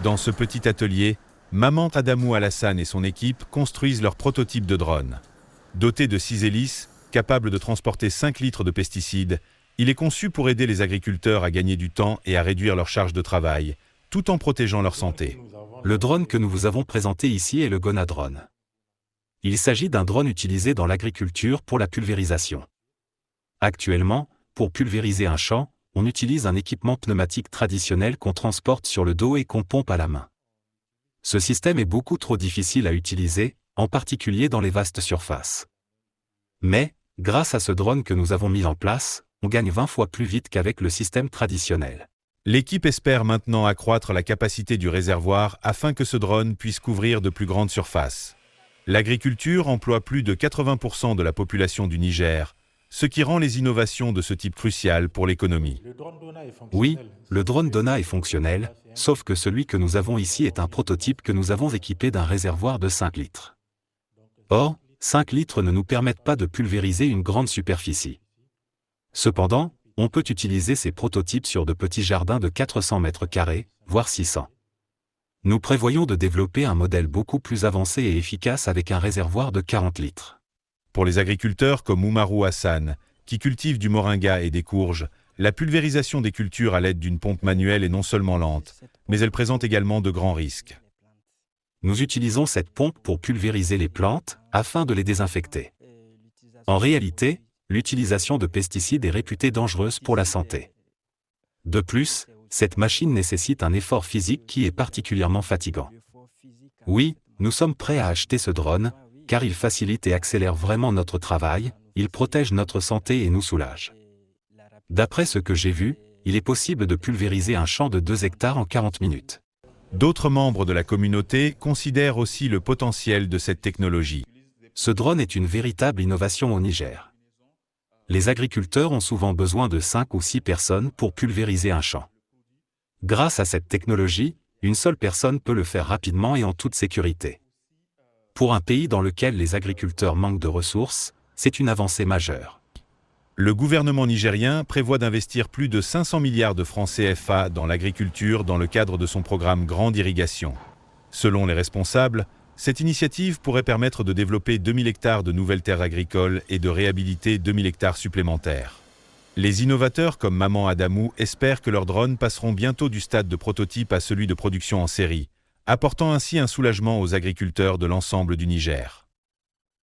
Dans ce petit atelier, Maman Adamou Alassane et son équipe construisent leur prototype de drone. Doté de 6 hélices, capable de transporter 5 litres de pesticides, il est conçu pour aider les agriculteurs à gagner du temps et à réduire leur charge de travail, tout en protégeant leur santé. Le drone que nous vous avons présenté ici est le Gonadrone. Il s'agit d'un drone utilisé dans l'agriculture pour la pulvérisation. Actuellement, pour pulvériser un champ, on utilise un équipement pneumatique traditionnel qu'on transporte sur le dos et qu'on pompe à la main. Ce système est beaucoup trop difficile à utiliser, en particulier dans les vastes surfaces. Mais, grâce à ce drone que nous avons mis en place, on gagne 20 fois plus vite qu'avec le système traditionnel. L'équipe espère maintenant accroître la capacité du réservoir afin que ce drone puisse couvrir de plus grandes surfaces. L'agriculture emploie plus de 80% de la population du Niger, ce qui rend les innovations de ce type cruciales pour l'économie. Oui, le drone Dona est fonctionnel, sauf que celui que nous avons ici est un prototype que nous avons équipé d'un réservoir de 5 litres. Or, 5 litres ne nous permettent pas de pulvériser une grande superficie. Cependant, on peut utiliser ces prototypes sur de petits jardins de 400 mètres carrés, voire 600. Nous prévoyons de développer un modèle beaucoup plus avancé et efficace avec un réservoir de 40 litres. Pour les agriculteurs comme Oumarou Hassan, qui cultivent du moringa et des courges, la pulvérisation des cultures à l'aide d'une pompe manuelle est non seulement lente, mais elle présente également de grands risques. Nous utilisons cette pompe pour pulvériser les plantes, afin de les désinfecter. En réalité, l'utilisation de pesticides est réputée dangereuse pour la santé. De plus, cette machine nécessite un effort physique qui est particulièrement fatigant. Oui, nous sommes prêts à acheter ce drone, car il facilite et accélère vraiment notre travail, il protège notre santé et nous soulage. D'après ce que j'ai vu, il est possible de pulvériser un champ de 2 hectares en 40 minutes. D'autres membres de la communauté considèrent aussi le potentiel de cette technologie. Ce drone est une véritable innovation au Niger. Les agriculteurs ont souvent besoin de 5 ou 6 personnes pour pulvériser un champ. Grâce à cette technologie, une seule personne peut le faire rapidement et en toute sécurité. Pour un pays dans lequel les agriculteurs manquent de ressources, c'est une avancée majeure. Le gouvernement nigérien prévoit d'investir plus de 500 milliards de francs CFA dans l'agriculture dans le cadre de son programme Grande Irrigation. Selon les responsables, cette initiative pourrait permettre de développer 2000 hectares de nouvelles terres agricoles et de réhabiliter 2000 hectares supplémentaires. Les innovateurs comme Maman Adamou espèrent que leurs drones passeront bientôt du stade de prototype à celui de production en série, apportant ainsi un soulagement aux agriculteurs de l'ensemble du Niger.